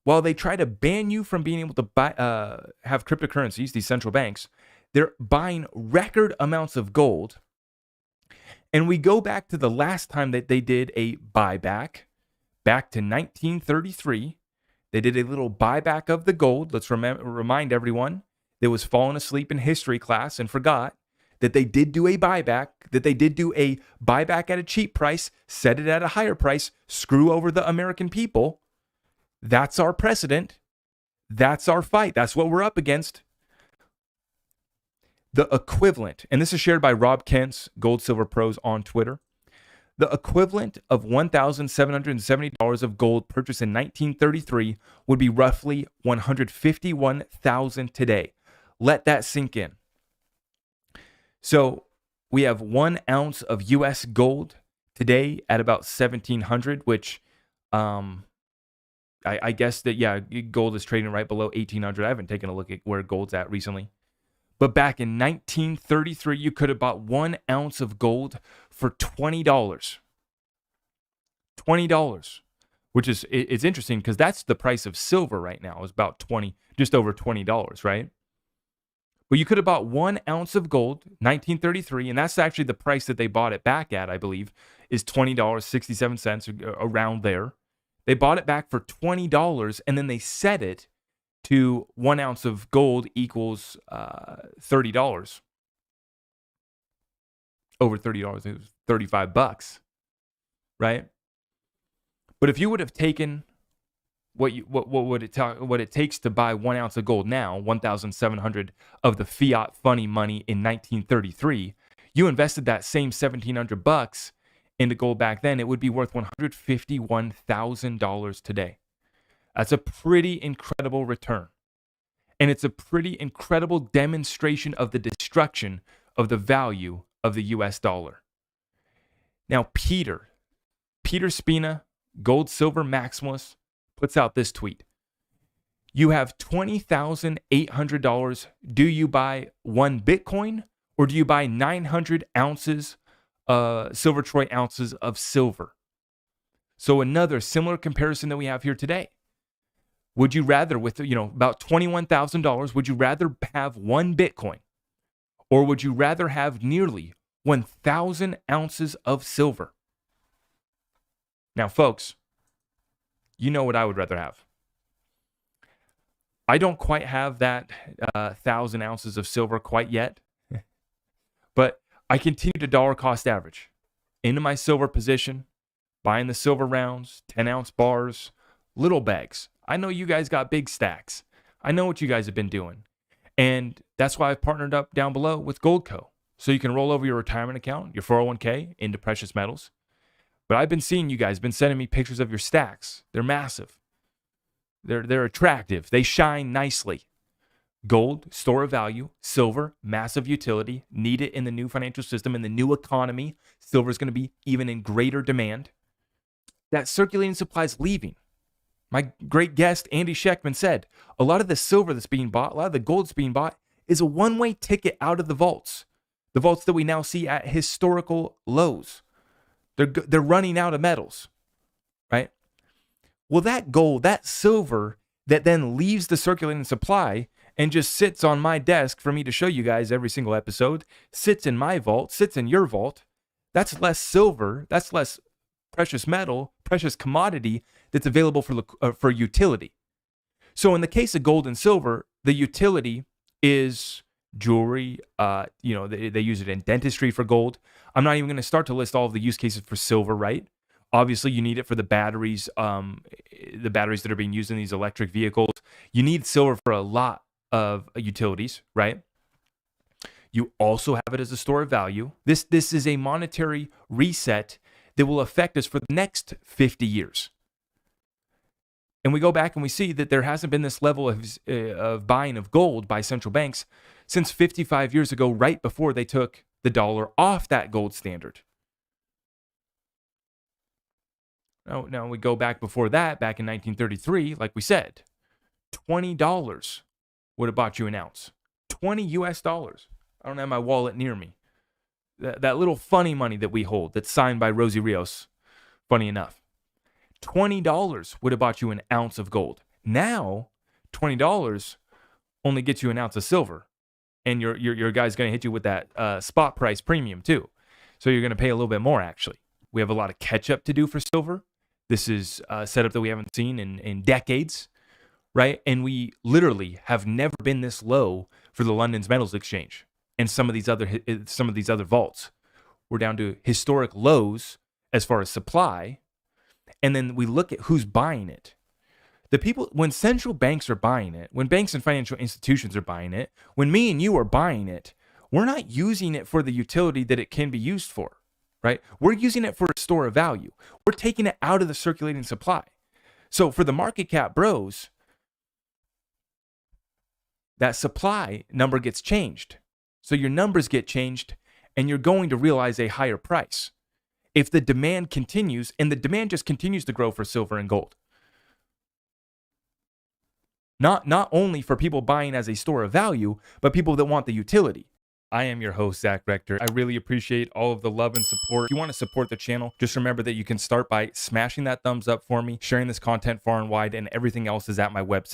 while they try to ban you from being able to buy, have cryptocurrencies, these central banks, they're buying record amounts of gold. And we go back to the last time that they did a buyback, back to 1933. They did a little buyback of the gold. Let's remind everyone that was falling asleep in history class and forgot that they did do a buyback, at a cheap price, set it at a higher price, screw over the American people. That's our precedent. That's our fight. That's what we're up against. The equivalent, and this is shared by Rob Kent's Gold Silver Pros on Twitter, the equivalent of $1,770 of gold purchased in 1933 would be roughly $151,000 today. Let that sink in. So we have 1 ounce of U.S. gold today at about $1,700, which I guess that, yeah, gold is trading right below $1,800. I haven't taken a look at where gold's at recently. But back in 1933, you could have bought 1 ounce of gold for $20. $20, which is, it's interesting because that's the price of silver right now. It's about just over $20, right? But you could have bought 1 ounce of gold, 1933, and that's actually the price that they bought it back at, I believe, is $20.67, around there. They bought it back for $20, and then they set it to 1 ounce of gold equals $30. Over $30, it was $35, right? But if you would have taken what it takes to buy 1 ounce of gold now, 1,700 of the fiat funny money in 1933, you invested that same $1,700 into gold back then, it would be worth $151,000 today. That's a pretty incredible return. And it's a pretty incredible demonstration of the destruction of the value of the US dollar. Now, Peter Spina, Gold Silver Maximalist, puts out this tweet. You have $20,800. Do you buy 1 Bitcoin or do you buy 900 ounces, Silver Troy ounces of silver? So another similar comparison that we have here today. Would you rather, with about $21,000, would you rather have 1 Bitcoin or would you rather have nearly 1,000 ounces of silver? Now, folks, you know what I would rather have. I don't quite have that 1,000 ounces of silver quite yet, but I continue to dollar cost average into my silver position, buying the silver rounds, 10-ounce bars, little bags. I know you guys got big stacks. I know what you guys have been doing. And that's why I've partnered up down below with Goldco. So you can roll over your retirement account, your 401k, into precious metals. But I've been seeing you guys been sending me pictures of your stacks. They're massive. They're attractive. They shine nicely. Gold, store of value. Silver, massive utility. Need it in the new financial system, in the new economy. Silver is going to be even in greater demand. That circulating supply is leaving. My great guest, Andy Schechtman, said a lot of the silver that's being bought, a lot of the gold that's being bought is a one-way ticket out of the vaults that we now see at historical lows. They're running out of metals, right? Well, that gold, that silver that then leaves the circulating supply and just sits on my desk for me to show you guys every single episode, sits in my vault, sits in your vault, that's less silver, that's less precious metal, precious commodity that's available for utility. So in the case of gold and silver, the utility is jewelry. They use it in dentistry for gold. I'm not even going to start to list all of the use cases for silver, right? Obviously, you need it for the batteries that are being used in these electric vehicles. You need silver for a lot of utilities, right? You also have it as a store of value. This is a monetary reset that will affect us for the next 50 years. And we go back and we see that there hasn't been this level of buying of gold by central banks since 55 years ago, right before they took the dollar off that gold standard. Now we go back before that, back in 1933, like we said, $20 would have bought you an ounce. $20 US. I don't have my wallet near me. That little funny money that we hold that's signed by Rosie Rios, funny enough. $20 would have bought you an ounce of gold. Now, $20 only gets you an ounce of silver, and your guy's going to hit you with that spot price premium too. So you're going to pay a little bit more, actually. We have a lot of catch up to do for silver. This is a setup that we haven't seen in decades, right? And we literally have never been this low for the London's Metals Exchange and some of these other vaults. We're down to historic lows as far as supply. And then we look at who's buying it. The people, when central banks are buying it, when banks and financial institutions are buying it, when me and you are buying it, we're not using it for the utility that it can be used for, right? We're using it for a store of value. We're taking it out of the circulating supply. So for the market cap bros, that supply number gets changed. So your numbers get changed and you're going to realize a higher price if the demand continues, and the demand just continues to grow for silver and gold. Not only for people buying as a store of value, but people that want the utility. I am your host, Zach Rector. I really appreciate all of the love and support. If you want to support the channel, just remember that you can start by smashing that thumbs up for me, sharing this content far and wide, and everything else is at my website.